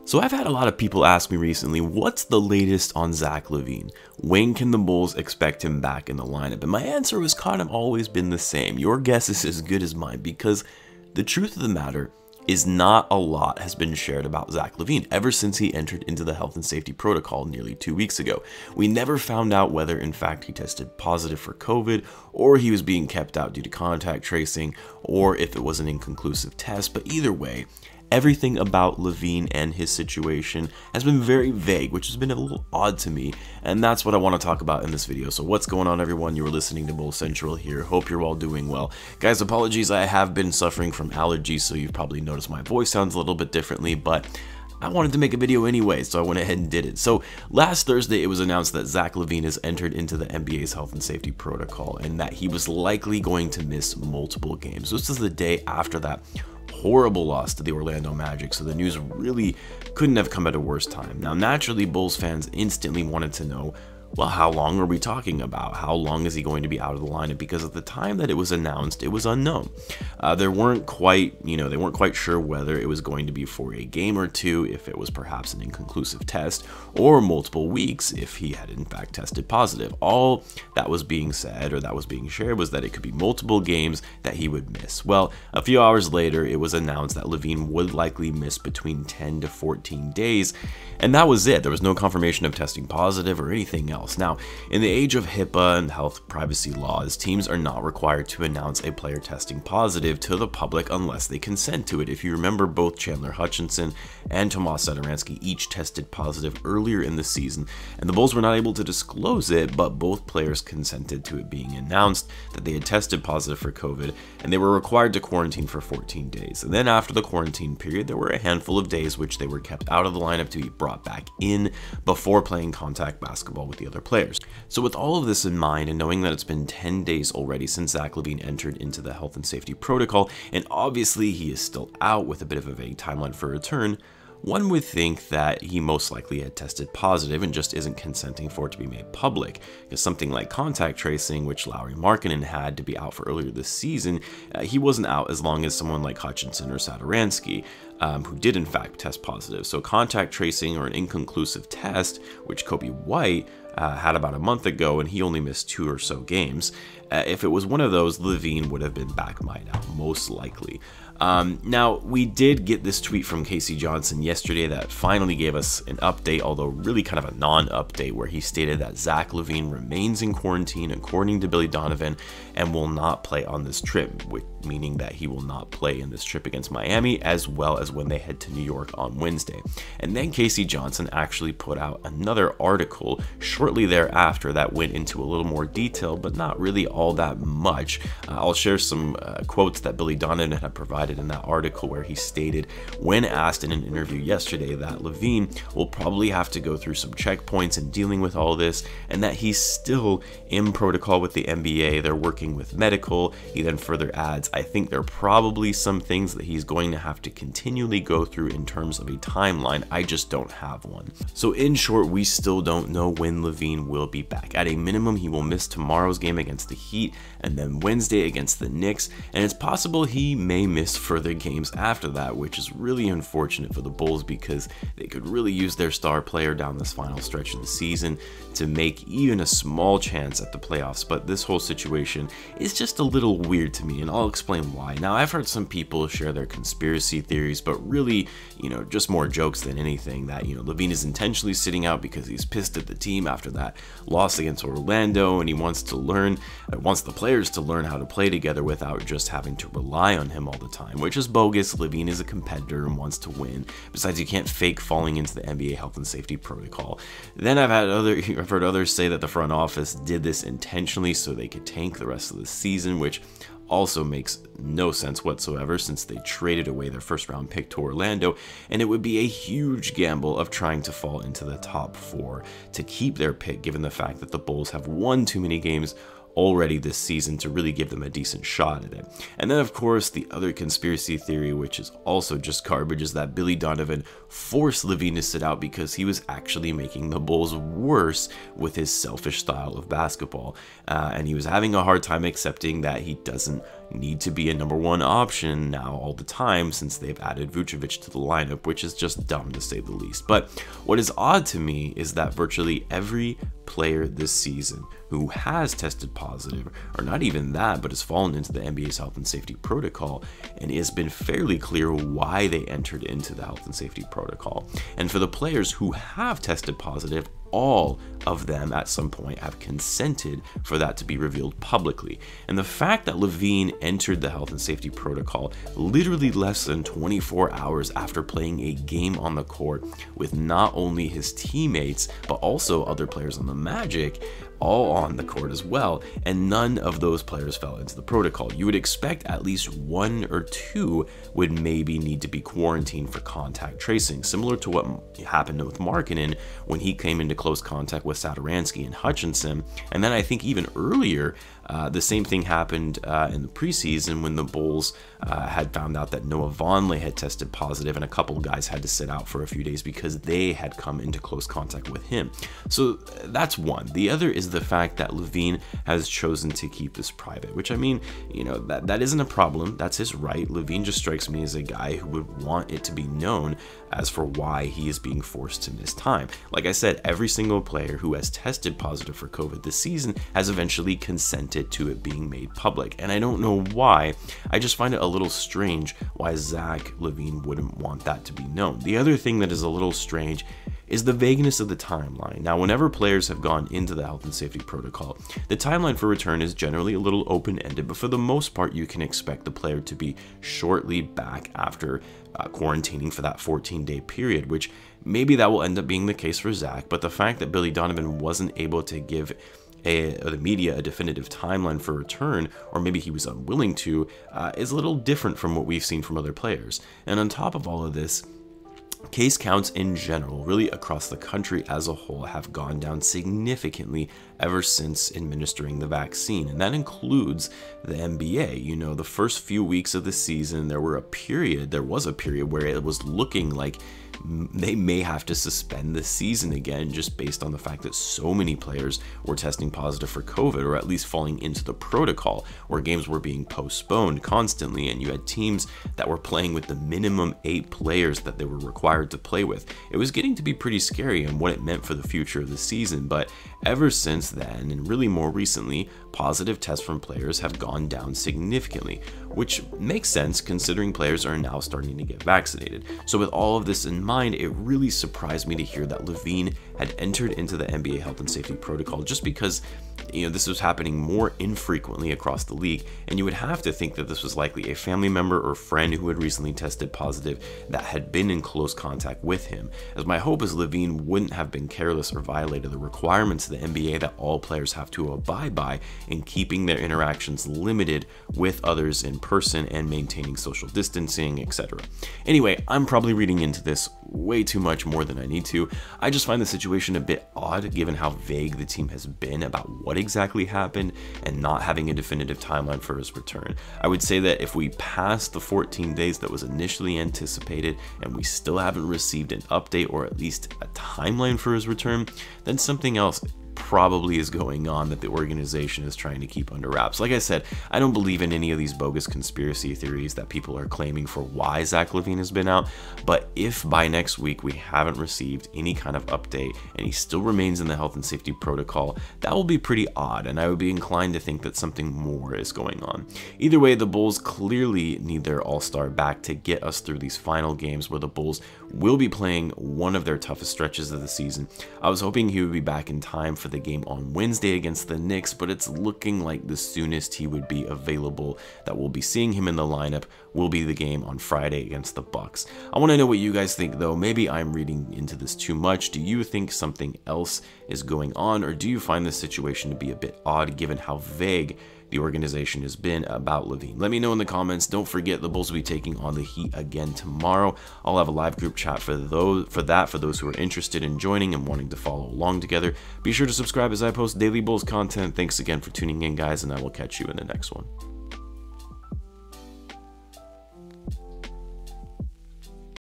So I've had a lot of people ask me recently, what's the latest on Zach Lavine? When can the Bulls expect him back in the lineup? And my answer has kind of always been the same. Your guess is as good as mine, because the truth of the matter is not a lot has been shared about Zach Lavine ever since he entered into the health and safety protocol nearly 2 weeks ago. We never found out whether in fact he tested positive for COVID, or he was being kept out due to contact tracing, or if it was an inconclusive test. But either way, everything about Lavine and his situation has been very vague, which has been a little odd to me, and that's what I want to talk about in this video. So what's going on, everyone? You're listening to Bulls Central here. Hope you're all doing well. Guys, apologies, I have been suffering from allergies, so you've probably noticed my voice sounds a little bit differently, but I wanted to make a video anyway, so I went ahead and did it. So last Thursday, it was announced that Zach Lavine has entered into the NBA's health and safety protocol, and that he was likely going to miss multiple games. This is the day after that horrible loss to the Orlando Magic, so the news really couldn't have come at a worse time. Now, naturally, Bulls fans instantly wanted to know, well, how long are we talking about? How long is he going to be out of the lineup? Because at the time that it was announced, it was unknown. They weren't quite sure whether it was going to be for a game or two, if it was perhaps an inconclusive test, or multiple weeks if he had in fact tested positive. All that was being said, or that was being shared, was that it could be multiple games that he would miss. Well, a few hours later, it was announced that Lavine would likely miss between 10 to 14 days, and that was it. There was no confirmation of testing positive or anything else. Now, in the age of HIPAA and health privacy laws, teams are not required to announce a player testing positive to the public unless they consent to it. If you remember, both Chandler Hutchinson and Tomas Satoransky each tested positive earlier in the season, and the Bulls were not able to disclose it, but both players consented to it being announced that they had tested positive for COVID, and they were required to quarantine for 14 days. And then after the quarantine period, there were a handful of days which they were kept out of the lineup to be brought back in before playing contact basketball with the other players. So with all of this in mind, and knowing that it's been 10 days already since Zach Lavine entered into the health and safety protocol, and obviously he is still out with a bit of a vague timeline for return, one would think that he most likely had tested positive and just isn't consenting for it to be made public. Because something like contact tracing, which Lauri Markkanen had to be out for earlier this season, he wasn't out as long as someone like Hutchinson or Satoransky, who did in fact test positive. So contact tracing or an inconclusive test, which Coby had about a month ago, and he only missed 2 or so games. If it was one of those, Lavine would have been back by now, most likely. Now, we did get this tweet from Casey Johnson yesterday that finally gave us an update, although really kind of a non-update, where he stated that Zach Lavine remains in quarantine according to Billy Donovan and will not play on this trip, meaning that he will not play in this trip against Miami, as well as when they head to New York on Wednesday. And then Casey Johnson actually put out another article shortly thereafter that went into a little more detail, but not really all that much. I'll share some quotes that Billy Donovan had provided in that article, where he stated, when asked in an interview yesterday, that Lavine will probably have to go through some checkpoints in dealing with all this, and that he's still in protocol with the NBA. They're working with medical. He then further adds, I think there are probably some things that he's going to have to continually go through in terms of a timeline. I just don't have one. So in short, we still don't know when Lavine will be back. At a minimum, he will miss tomorrow's game against the Heat, and then Wednesday against the Knicks, and it's possible he may miss further games after that, which is really unfortunate for the Bulls, because they could really use their star player down this final stretch of the season to make even a small chance at the playoffs. But this whole situation is just a little weird to me, and I'll explain why. Now, I've heard some people share their conspiracy theories, but really, just more jokes than anything, that, Lavine is intentionally sitting out because he's pissed at the team after that loss against Orlando, and he wants the players to learn how to play together without just having to rely on him all the time, which is bogus. Lavine is a competitor and wants to win. Besides, you can't fake falling into the NBA health and safety protocol. Then I've heard others say that the front office did this intentionally so they could tank the rest of the season, which also makes no sense whatsoever, since they traded away their first round pick to Orlando, and it would be a huge gamble of trying to fall into the top 4 to keep their pick, given the fact that the Bulls have won too many games already this season to really give them a decent shot at it. And then of course the other conspiracy theory, which is also just garbage, is that Billy Donovan forced Lavine to sit out because he was actually making the Bulls worse with his selfish style of basketball, and he was having a hard time accepting that he doesn't need to be a #1 option now all the time since they've added Vucevic to the lineup, which is just dumb to say the least. But what is odd to me is that virtually every player this season who has tested positive, or not even that, but has fallen into the NBA's health and safety protocol, and it has been fairly clear why they entered into the health and safety protocol. And for the players who have tested positive, all of them at some point have consented for that to be revealed publicly. And the fact that Lavine entered the health and safety protocol literally less than 24 hours after playing a game on the court with not only his teammates, but also other players on the Magic, all on the court as well, and none of those players fell into the protocol. You would expect at least 1 or 2 would maybe need to be quarantined for contact tracing, similar to what happened with Markkanen when he came into close contact with Satoransky and Hutchinson. And then I think even earlier, the same thing happened in the preseason when the Bulls had found out that Noah Vonleh had tested positive, and a couple of guys had to sit out for a few days because they had come into close contact with him. So that's one. The other is the fact that Lavine has chosen to keep this private, which, I mean, you know, that isn't a problem. That's his right. Lavine just strikes me as a guy who would want it to be known as for why he is being forced to miss time. Like I said, every single player who has tested positive for COVID this season has eventually consented to it being made public, and I don't know why. I just find it a little strange why Zach Lavine wouldn't want that to be known. The other thing that is a little strange is the vagueness of the timeline. Now, whenever players have gone into the health and safety protocol, the timeline for return is generally a little open-ended, but for the most part, you can expect the player to be shortly back after quarantining for that 14-day period, which maybe that will end up being the case for Zach, but the fact that Billy Donovan wasn't able to give the media a definitive timeline for return, or maybe he was unwilling to, is a little different from what we've seen from other players. And on top of all of this, case counts in general, really across the country as a whole, have gone down significantly ever since administering the vaccine, and that includes the NBA. You know, the first few weeks of the season, there was a period where it was looking like they may have to suspend the season again, just based on the fact that so many players were testing positive for COVID, or at least falling into the protocol, where games were being postponed constantly, and you had teams that were playing with the minimum 8 players that they were required to play with. It was getting to be pretty scary and what it meant for the future of the season. But ever since then, and really more recently, positive tests from players have gone down significantly, which makes sense considering players are now starting to get vaccinated. So with all of this in mind, it really surprised me to hear that Lavine had entered into the NBA health and safety protocol, just because, you know, this was happening more infrequently across the league, and you would have to think that this was likely a family member or friend who had recently tested positive that had been in close contact with him, as my hope is Lavine wouldn't have been careless or violated the requirements of the NBA that all players have to abide by in keeping their interactions limited with others in person and maintaining social distancing, etc. Anyway, I'm probably reading into this way too much more than I need to. I just find the situation a bit odd given how vague the team has been about what exactly happened and not having a definitive timeline for his return. I would say that if we pass the 14 days that was initially anticipated and we still haven't received an update or at least a timeline for his return, then something else probably is going on that the organization is trying to keep under wraps. Like I said, I don't believe in any of these bogus conspiracy theories that people are claiming for why Zach Lavine has been out, but if by next week we haven't received any kind of update and he still remains in the health and safety protocol, that will be pretty odd, and I would be inclined to think that something more is going on. Either way, the Bulls clearly need their all-star back to get us through these final games where the Bulls will be playing one of their toughest stretches of the season. I was hoping he would be back in time for the game on Wednesday against the Knicks, but it's looking like the soonest he would be available that we'll be seeing him in the lineup will be the game on Friday against the Bucks. I want to know what you guys think though. Maybe I'm reading into this too much. Do you think something else is going on, or do you find this situation to be a bit odd given how vague the organization has been about Lavine. Let me know in the comments. Don't forget, the Bulls will be taking on the Heat again tomorrow. I'll have a live group chat for those who are interested in joining and wanting to follow along together. Be sure to subscribe as I post daily Bulls content. Thanks again for tuning in, guys, and I will catch you in the next one.